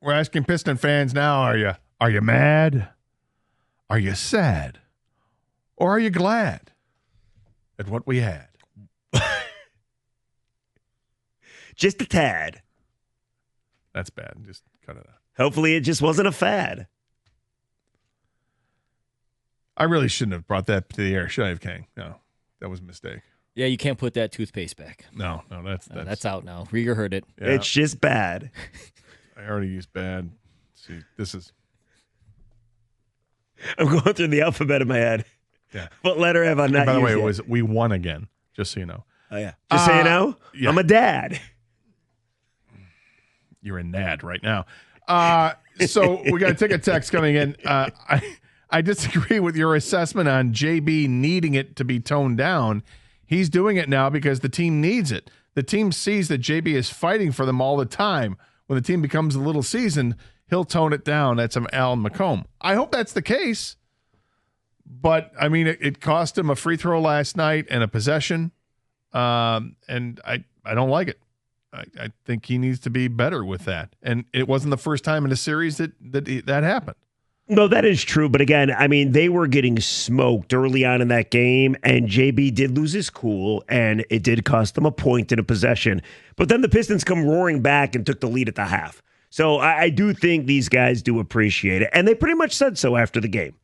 We're asking Piston fans now, are you mad? Are you sad? Or are you glad at what we had? Just a tad. That's bad. Just cut it out. Hopefully it just wasn't a fad. I really shouldn't have brought that to the air, should I have, King? No, that was a mistake. Yeah, you can't put that toothpaste back. No, that's out now. Rieger heard it. Yeah. It's just bad. I already used bad. See, this is. I'm going through the alphabet in my head. Yeah. What letter have I not used? By the way, yet? we won again, just so you know. Oh, yeah. Just so you know, yeah. I'm a dad. You're a NAD right now. So we got to take a text coming in. I disagree with your assessment on JB needing it to be toned down. He's doing it now because the team needs it. The team sees that JB is fighting for them all the time. When the team becomes a little seasoned, he'll tone it down. That's from Alan McComb. I hope that's the case. But, I mean, it cost him a free throw last night and a possession. And I don't like it. I think he needs to be better with that. And it wasn't the first time in a series that happened. No, that is true. But again, I mean, they were getting smoked early on in that game, and JB did lose his cool, and it did cost them a point in a possession. But then the Pistons come roaring back and took the lead at the half. So I do think these guys do appreciate it, and they pretty much said so after the game.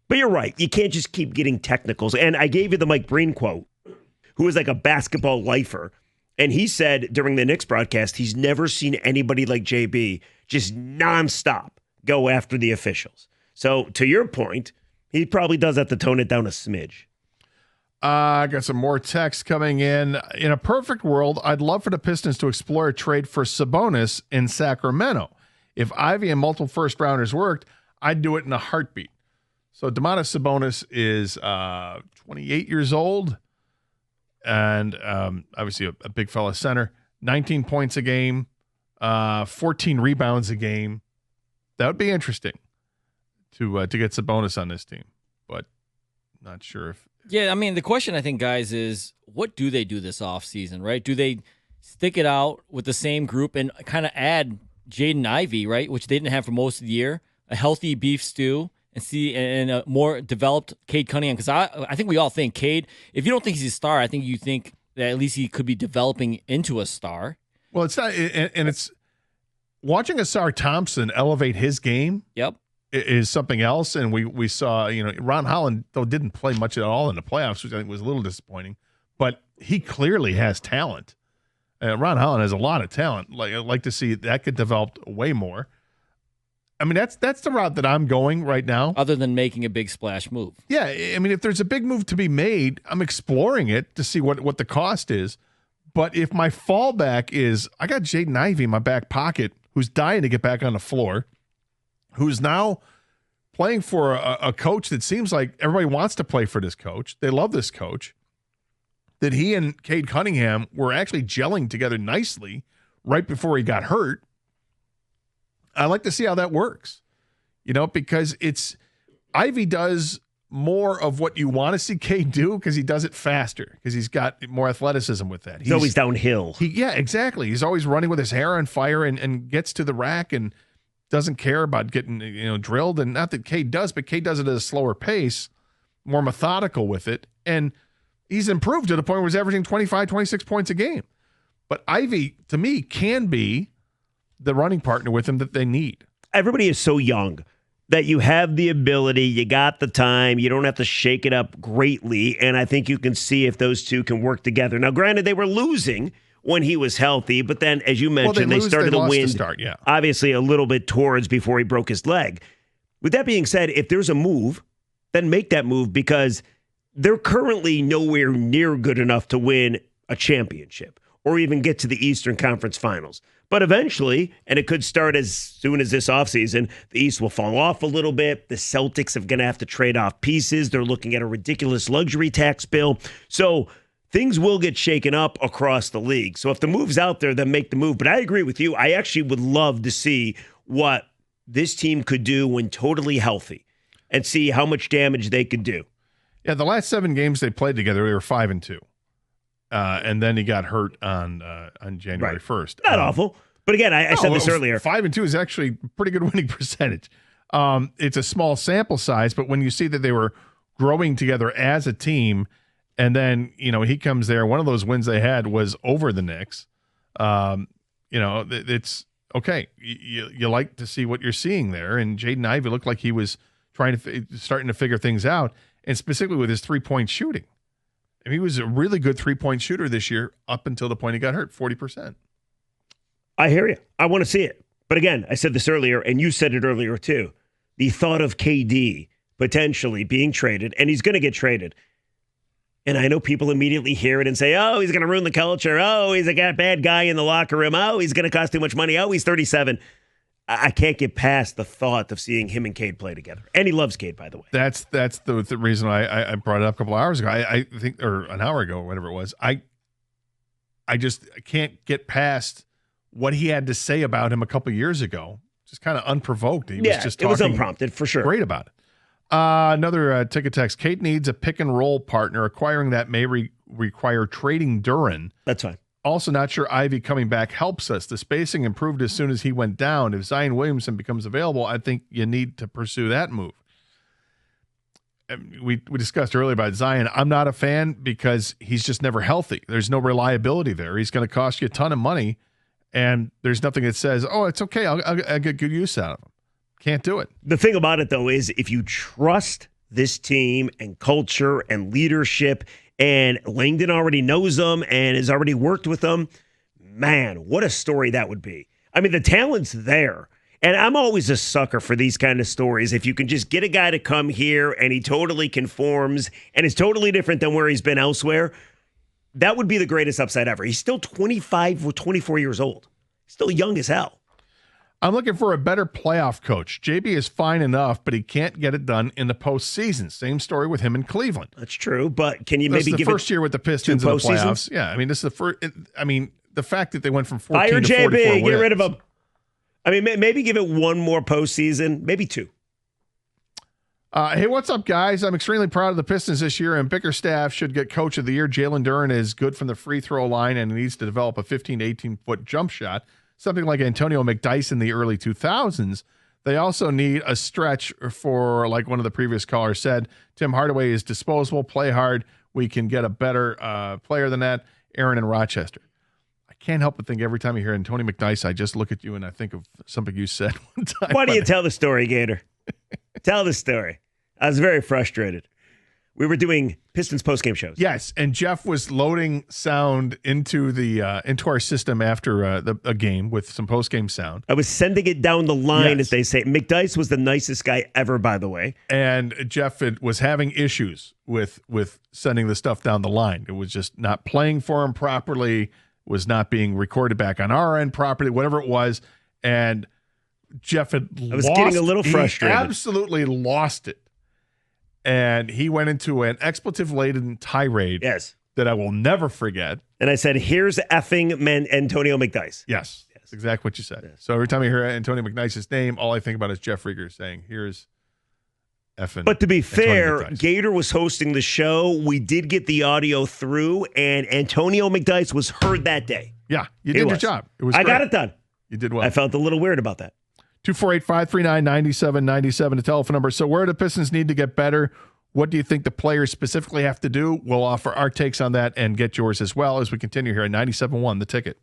But you're right. You can't just keep getting technicals. And I gave you the Mike Breen quote, who is like a basketball lifer. And he said during the Knicks broadcast, he's never seen anybody like JB just nonstop go after the officials. So to your point, he probably does have to tone it down a smidge. I got some more text coming in. In a perfect world, I'd love for the Pistons to explore a trade for Sabonis in Sacramento. If Ivy and multiple first-rounders worked, I'd do it in a heartbeat. So Domantas Sabonis is 28 years old and obviously a big fella center. 19 points a game, 14 rebounds a game. That would be interesting to get Sabonis on this team, but not sure if. Yeah, I mean, the question I think, guys, is what do they do this offseason, right? Do they stick it out with the same group and kind of add Jaden Ivey, right, which they didn't have for most of the year, a healthy beef stew, and a more developed Cade Cunningham? Because I think we all think Cade, if you don't think he's a star, I think you think that at least he could be developing into a star. Well, it's not, and it's watching Asar Thompson elevate his game. Yep. Is something else, and we saw, Ron Holland, though, didn't play much at all in the playoffs, which I think was a little disappointing, but he clearly has talent. Ron Holland has a lot of talent. I'd like to see that could develop way more. I mean, that's the route that I'm going right now. Other than making a big splash move. Yeah, I mean, if there's a big move to be made, I'm exploring it to see what the cost is. But if my fallback is, I got Jaden Ivey in my back pocket, who's dying to get back on the floor, who's now playing for a coach that seems like everybody wants to play for this coach. They love this coach. That he and Cade Cunningham were actually gelling together nicely right before he got hurt. I like to see how that works, because Ivy does more of what you want to see Cade do because he does it faster, because he's got more athleticism with that. He's always downhill. Yeah, exactly. He's always running with his hair on fire and gets to the rack and doesn't care about getting drilled. And not that Cade does, but Cade does it at a slower pace, more methodical with it. And he's improved to the point where he's averaging 25, 26 points a game. But Ivy, to me, can be the running partner with him that they need. Everybody is so young that you have the ability, you got the time, you don't have to shake it up greatly, and I think you can see if those two can work together. Now, granted, they were losing when he was healthy, but then, as you mentioned, they started to win, obviously, a little bit towards before he broke his leg. With that being said, if there's a move, then make that move, because they're currently nowhere near good enough to win a championship or even get to the Eastern Conference Finals. But eventually, and it could start as soon as this offseason, the East will fall off a little bit. The Celtics are going to have to trade off pieces. They're looking at a ridiculous luxury tax bill. So things will get shaken up across the league. So if the move's out there, then make the move. But I agree with you. I actually would love to see what this team could do when totally healthy and see how much damage they could do. Yeah, the last 7 games they played together, they were 5-2. And then he got hurt on January 1st. Not awful. But again, I said this earlier. 5-2 is actually a pretty good winning percentage. It's a small sample size, but when you see that they were growing together as a team, and then, he comes there, one of those wins they had was over the Knicks. It's okay. You like to see what you're seeing there. And Jaden Ivey looked like he was starting to figure things out, and specifically with his 3-point shooting. I mean, he was a really good 3-point shooter this year up until the point he got hurt, 40%. I hear you. I want to see it. But again, I said this earlier, and you said it earlier too. The thought of KD potentially being traded, and he's going to get traded. And I know people immediately hear it and say, oh, he's going to ruin the culture. Oh, he's a bad guy in the locker room. Oh, he's going to cost too much money. Oh, he's 37. I can't get past the thought of seeing him and Cade play together. And he loves Cade, by the way. That's the reason I brought it up a couple hours ago. I think, or an hour ago, or whatever it was. I just can't get past what he had to say about him a couple years ago. Just kind of unprovoked. He was just talking. It was unprompted, for sure. Great about it. Another ticket text. Kate needs a pick and roll partner. Acquiring that may require trading Duren. That's fine. Also, not sure Ivy coming back helps us. The spacing improved as soon as he went down. If Zion Williamson becomes available, I think you need to pursue that move. We discussed earlier about Zion. I'm not a fan because he's just never healthy. There's no reliability there. He's going to cost you a ton of money, and there's nothing that says, oh, it's okay, I'll get good use out of him. Can't do it. The thing about it, though, is if you trust this team and culture and leadership, and Langdon already knows them and has already worked with them, man, what a story that would be. I mean, the talent's there. And I'm always a sucker for these kind of stories. If you can just get a guy to come here and he totally conforms and is totally different than where he's been elsewhere, that would be the greatest upside ever. He's still 25 or 24 years old. Still young as hell. I'm looking for a better playoff coach. JB is fine enough, but he can't get it done in the postseason. Same story with him in Cleveland. That's true, but can you maybe give it the first year with the Pistons in the playoffs? Yeah, I mean, this is the first. I mean, the fact that they went from 14 Fire to 44 JB, wins. get rid of him. I mean, maybe give it one more postseason, maybe two. Hey, what's up, guys? I'm extremely proud of the Pistons this year, and Bickerstaff should get Coach of the Year. Jalen Duren is good from the free throw line and needs to develop a 15 to 18-foot jump shot. Something like Antonio McDyess in the early 2000s. They also need a stretch for, like one of the previous callers said, Tim Hardaway is disposable, play hard. We can get a better player than that. Aaron in Rochester. I can't help but think every time I hear Antonio McDyess, I just look at you and I think of something you said one time. Why don't you tell the story, Gator? Tell the story. I was very frustrated. We were doing Pistons postgame shows. Yes, and Jeff was loading sound into our system after a game with some postgame sound. I was sending it down the line, as they say. McDyess was the nicest guy ever, by the way. And Jeff was having issues with sending the stuff down the line. It was just not playing for him properly, was not being recorded back on our end properly, whatever it was. And Jeff getting a little frustrated. He absolutely lost it. And he went into an expletive-laden tirade that I will never forget. And I said, here's effing Antonio McDyess. Yes, that's exactly what you said. Yes. So every time I hear Antonio McDyess' name, all I think about is Jeff Rieger saying, here's effing But to be fair, McDyess. Gator was hosting the show. We did get the audio through, and Antonio McDyess was heard that day. Yeah, you did your job. It was I great. got it done. You did well. I felt a little weird about that. 248-539-9797, the telephone number. So where do Pistons need to get better? What do you think the players specifically have to do? We'll offer our takes on that and get yours as well as we continue here at 97.1 The Ticket.